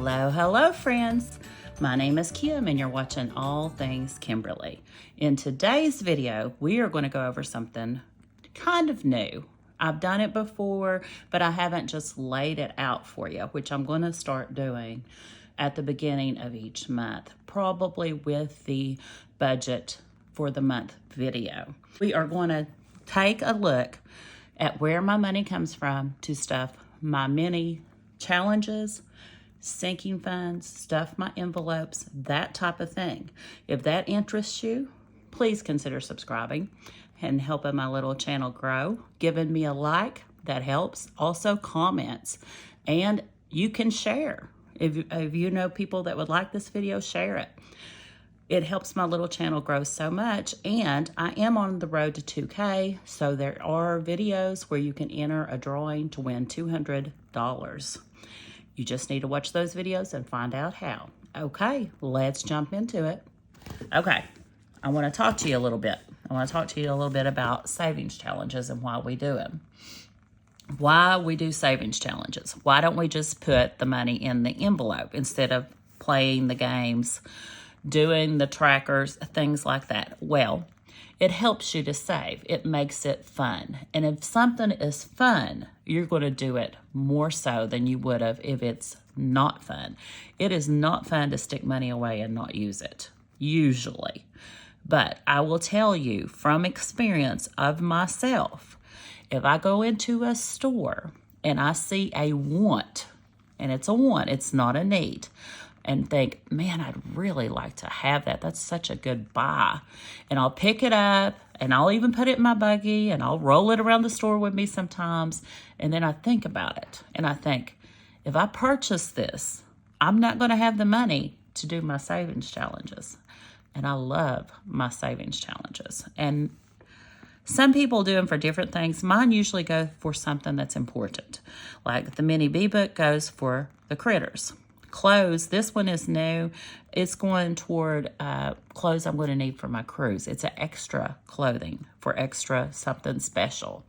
Hello friends. My name is Kim and you're watching All Things Kimberly. In today's video, we are going to go over something kind of new. I've done it before, but I haven't just laid it out for you, which I'm going to start doing at the beginning of each month, probably with the budget for the month video. We are going to take a look at where my money comes from to stuff my mini challenges, sinking funds, stuff my envelopes, that type of thing. If that interests you, please consider subscribing and helping my little channel grow. Giving me a like, that helps. Also comments, and you can share. If you know people that would like this video, share it. It helps my little channel grow so much, and I am on the road to 2K, so there are videos where you can enter a drawing to win $200. You just need to watch those videos and find out how. Okay, let's jump into it. Okay, I want to talk to you a little bit. I want to talk to you a little bit about savings challenges and why we do them. Why we do savings challenges. Why don't we just put the money in the envelope instead of playing the games, doing the trackers, things like that? Well, it helps you to save. It makes it fun. And if something is fun, you're going to do it more so than you would have if it's not fun. It is not fun to stick money away and not use it, usually. But I will tell you from experience of myself, if I go into a store and I see a want, and it's a want, it's not a need, and think, man, I'd really like to have that. That's such a good buy. And I'll pick it up and I'll even put it in my buggy and I'll roll it around the store with me sometimes. And then I think about it and I think, if I purchase this, I'm not going to have the money to do my savings challenges. And I love my savings challenges. And some people do them for different things. Mine usually go for something that's important. Like the mini bee book goes for the critters. Clothes, this one is new. It's going toward clothes I'm going to need for my cruise. It's an extra clothing for extra something special.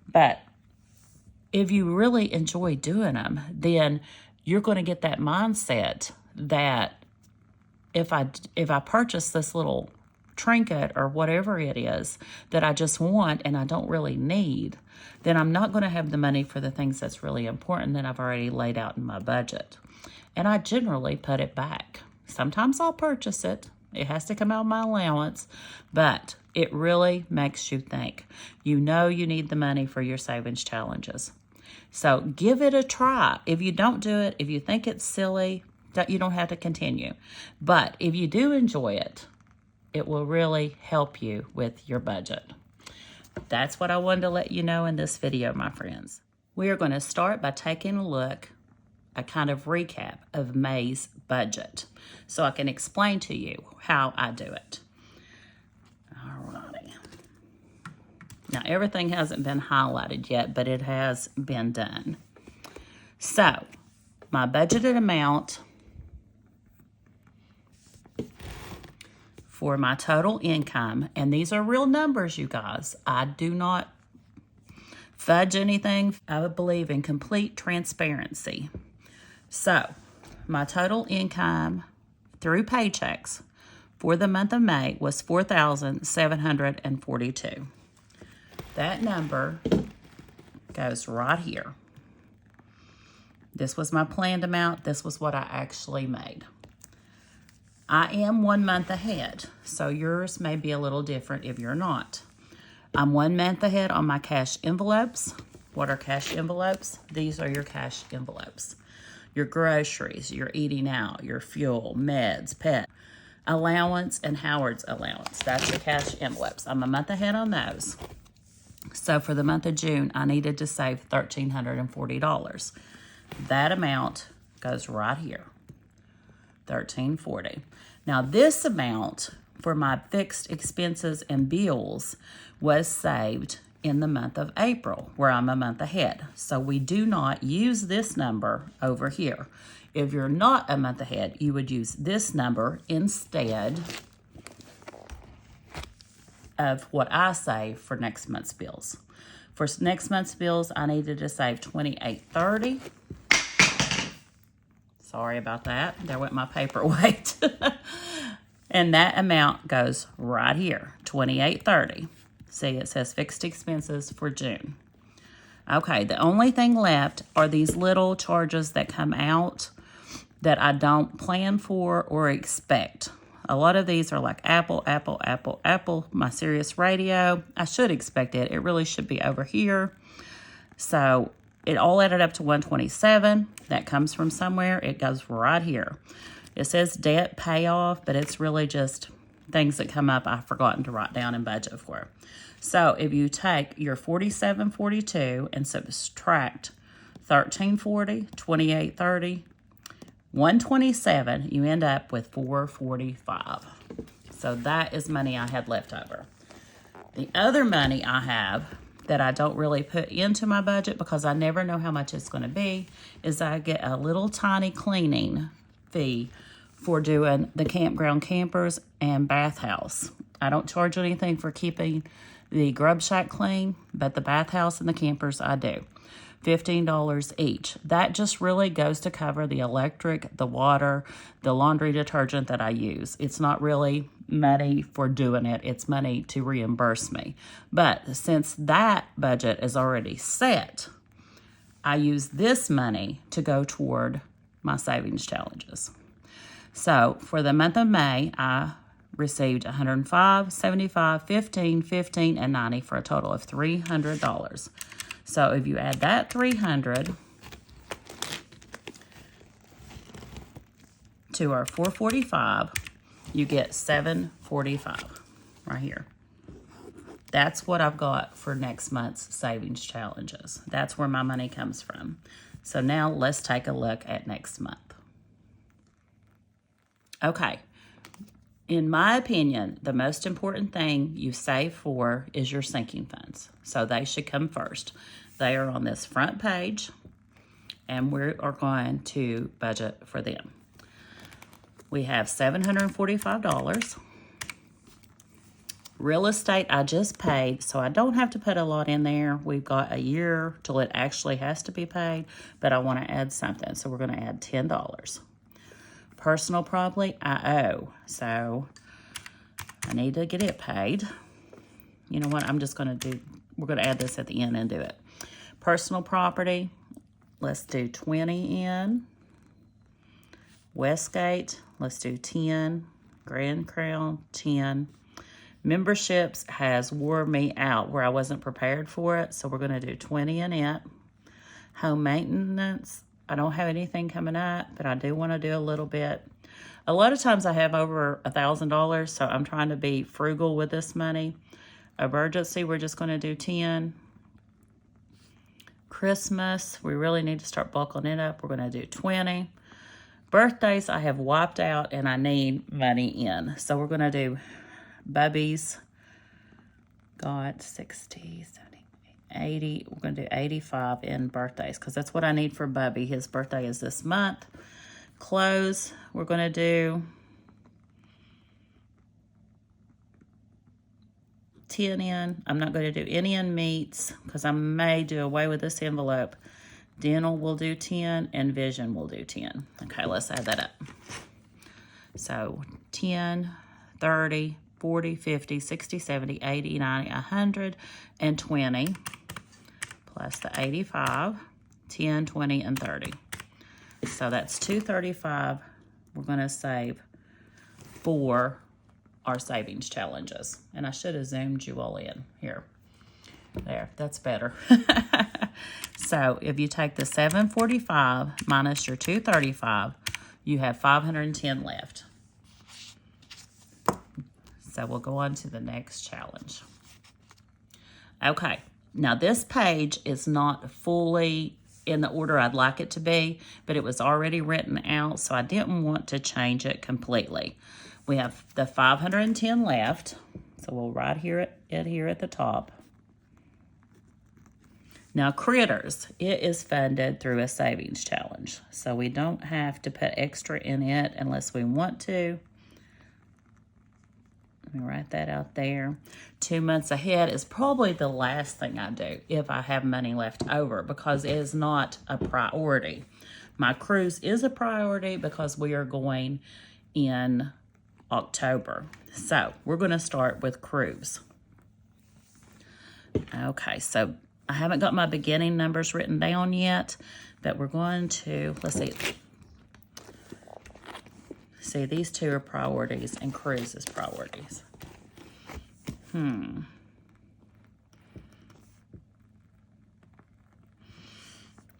But if you really enjoy doing them, then you're going to get that mindset that if I purchase this little trinket or whatever it is that I just want and I don't really need, then I'm not going to have the money for the things that's really important that I've already laid out in my budget. And I generally put it back. Sometimes I'll purchase it. It has to come out of my allowance, but it really makes you think. You know you need the money for your savings challenges. So give it a try. If you don't do it, if you think it's silly, you don't have to continue. But if you do enjoy it, it will really help you with your budget. That's what I wanted to let you know in this video, my friends. We are going to start by taking a look, a kind of recap of May's budget, so I can explain to you how I do it. Alrighty. Now, everything hasn't been highlighted yet, but it has been done. So, my budgeted amount for my total income, and these are real numbers, you guys. I do not fudge anything. I believe in complete transparency. So, my total income through paychecks for the month of May was $4,742. That number goes right here. This was my planned amount. This was what I actually made. I am 1 month ahead, so yours may be a little different if you're not. I'm 1 month ahead on my cash envelopes. What are cash envelopes? These are your cash envelopes. Your groceries, your eating out, your fuel, meds, pet, allowance, and Howard's allowance. That's your cash envelopes. I'm a month ahead on those. So for the month of June, I needed to save $1,340. That amount goes right here, $1,340. Now this amount for my fixed expenses and bills was saved in the month of April, where I'm a month ahead. So we do not use this number over here. If you're not a month ahead, you would use this number instead of what I save for next month's bills. For next month's bills, I needed to save $2,830. Sorry about that. There went my paperweight. And that amount goes right here, $28.30. See, it says fixed expenses for June. Okay, the only thing left are these little charges that come out that I don't plan for or expect. A lot of these are like Apple, my Sirius radio. I should expect it. It really should be over here. So it all added up to $127. That comes from somewhere. It goes right here. It says debt payoff, but it's really just things that come up I've forgotten to write down and budget for. So if you take your $47.42 and subtract $13.40, $28.30, $127, you end up with $445. So that is money I had left over. The other money I have that I don't really put into my budget because I never know how much it's going to be is I get a little tiny cleaning fee for doing the campground campers and bathhouse. I don't charge anything for keeping the grub shack clean, but the bathhouse and the campers I do. $15 each. That just really goes to cover the electric, the water, the laundry detergent that I use. It's not really money for doing it. It's money to reimburse me. But since that budget is already set, I use this money to go toward my savings challenges. So for the month of May, I received $105, $75, $15, $15, and $90 for a total of $300. So if you add that $300 to our $445, you get $745 right here. That's what I've got for next month's savings challenges. That's where my money comes from. So now let's take a look at next month. Okay. In my opinion, the most important thing you save for is your sinking funds. So they should come first. They are on this front page, and we are going to budget for them. We have $745. Real estate I just paid, so I don't have to put a lot in there. We've got a year till it actually has to be paid, but I want to add something, so we're going to add $10. Personal property, I owe, so I need to get it paid. You know what, we're going to add this at the end and do it. Personal property, let's do 20 in. Westgate, let's do 10. Grand Crown, 10. Memberships has wore me out where I wasn't prepared for it, so we're going to do 20 in it. Home maintenance, I don't have anything coming up, but I do want to do a little bit. A lot of times I have over $1,000, so I'm trying to be frugal with this money. Emergency, we're just going to do 10. Christmas, we really need to start bulking it up. We're going to do 20. Birthdays, I have wiped out and I need money in. So we're going to do Bubby's. Got 60, 70, 80. We're going to do 85 in birthdays because that's what I need for Bubby. His birthday is this month. Clothes, we're going to do 10 in. I'm not going to do any in meats because I may do away with this envelope. Dental will do 10 and vision will do 10. Okay, let's add that up. So 10, 30, 40, 50, 60, 70, 80, 90, 100, and 20 plus the 85, 10, 20, and 30. So that's $235 we're going to save for our savings challenges. And I should have zoomed you all in here. There, that's better. So if you take the $745 minus your $235, you have $510 left. So we'll go on to the next challenge. Okay, now this page is not fully in the order I'd like it to be, but it was already written out, so I didn't want to change it completely. We have the 510 left, so we'll write here at the top. Now, Critters, it is funded through a savings challenge, so we don't have to put extra in it unless we want to. Let me write that out there. 2 months ahead is probably the last thing I do if I have money left over because it is not a priority. My cruise is a priority because we are going in October. So we're going to start with cruise. Okay, so I haven't got my beginning numbers written down yet, but we're going to, let's see. See, these two are priorities and cruise is priorities.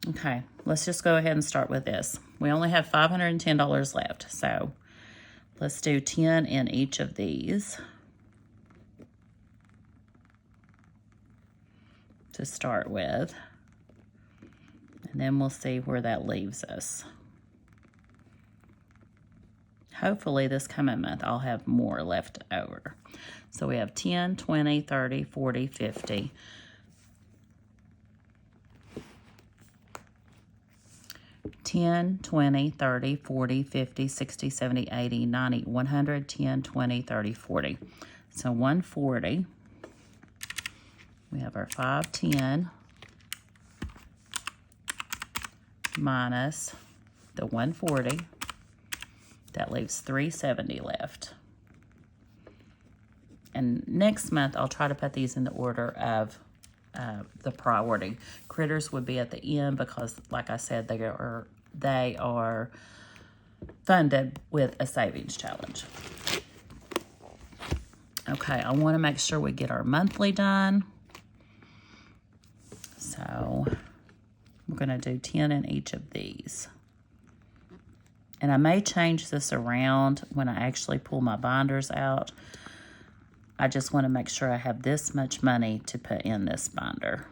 Okay, let's just go ahead and start with this. We only have $510 left, so let's do 10 in each of these to start with, and then we'll see where that leaves us. Hopefully this coming month I'll have more left over. So we have 10, 20, 30, 40, 50. 10, 20, 30, 40, 50, 60, 70, 80, 90, 100, 10, 20, 30, 40. So 140. We have our 510 minus the 140. That leaves 370 left. And next month, I'll try to put these in the order of the priority. Critters would be at the end because, like I said, they are funded with a savings challenge. Okay, I want to make sure we get our monthly done. So we're going to do 10 in each of these. And I may change this around when I actually pull my binders out. I just want to make sure I have this much money to put in this binder.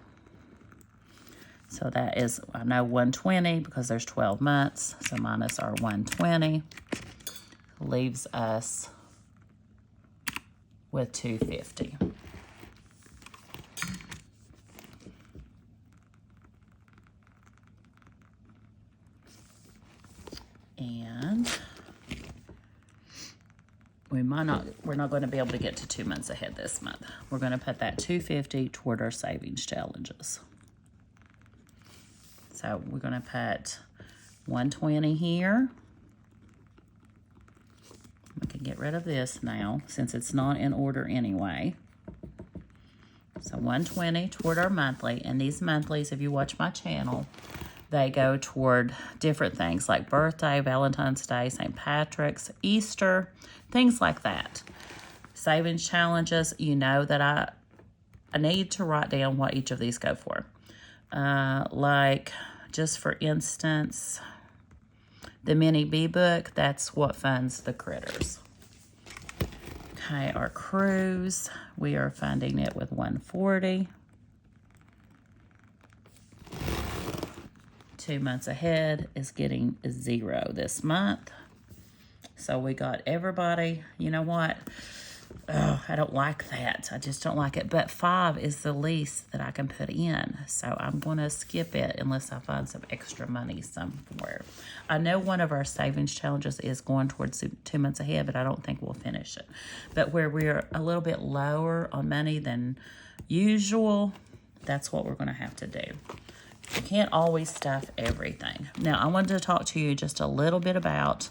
So that is, I know 120 because there's 12 months. So minus our 120 leaves us with 250. And we're not going to be able to get to 2 months ahead this month. We're going to put that 250 toward our savings challenges. So we're going to put 120 here. We can get rid of this now since it's not in order anyway. So 120 toward our monthly, and these monthlies, if you watch my channel, they go toward different things like birthday, Valentine's Day, St. Patrick's, Easter, things like that. Savings challenges, you know that I need to write down what each of these go for. Like, just for instance, the mini bee book, that's what funds the critters. Okay, our cruise, we are funding it with 140. 2 months ahead is getting 0 this month. So we got everybody, you know what? Oh, I don't like that. I just don't like it. But 5 is the least that I can put in. So I'm going to skip it unless I find some extra money somewhere. I know one of our savings challenges is going towards 2 months ahead, but I don't think we'll finish it. But where we're a little bit lower on money than usual, that's what we're going to have to do. You can't always stuff everything. Now, I wanted to talk to you just a little bit about,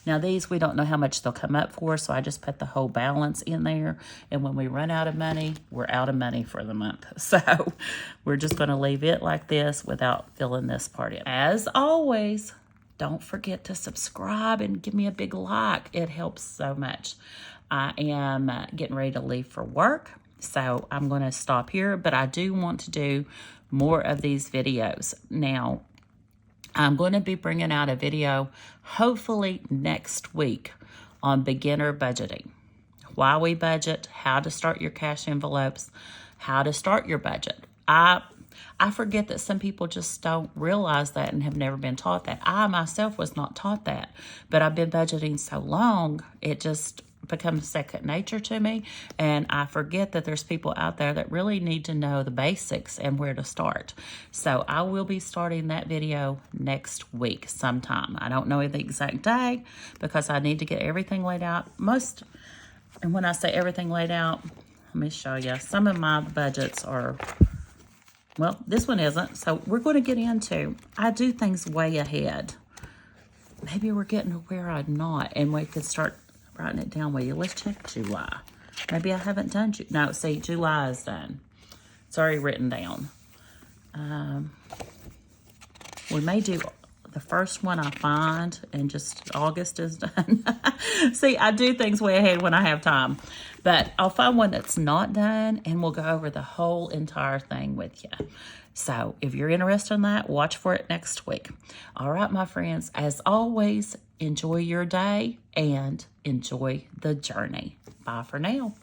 now these, we don't know how much they'll come up for, so I just put the whole balance in there. And when we run out of money, we're out of money for the month. So we're just going to leave it like this without filling this part in. As always, don't forget to subscribe and give me a big like. It helps so much. I am getting ready to leave for work, so I'm going to stop here, but I do want to do more of these videos. Now, I'm going to be bringing out a video hopefully next week on beginner budgeting. Why we budget, how to start your cash envelopes, how to start your budget. I forget that some people just don't realize that and have never been taught that. I myself was not taught that, but I've been budgeting so long, it just becomes second nature to me, and I forget that there's people out there that really need to know the basics and where to start. So I will be starting that video next week sometime. I don't know the exact day because I need to get everything laid out. And when I say everything laid out, let me show you. Some of my budgets are, well, this one isn't. So we're going to get into, I do things way ahead. maybe we're getting to where I'm not, and we could start writing it down with you. Let's check July. Maybe I haven't done, no, see, July is done. It's already written down. We may do the first one I find, and just August is done. See, I do things way ahead when I have time. But I'll find one that's not done, and we'll go over the whole entire thing with you. So if you're interested in that, watch for it next week. All right, my friends, as always, enjoy your day and enjoy the journey. Bye for now.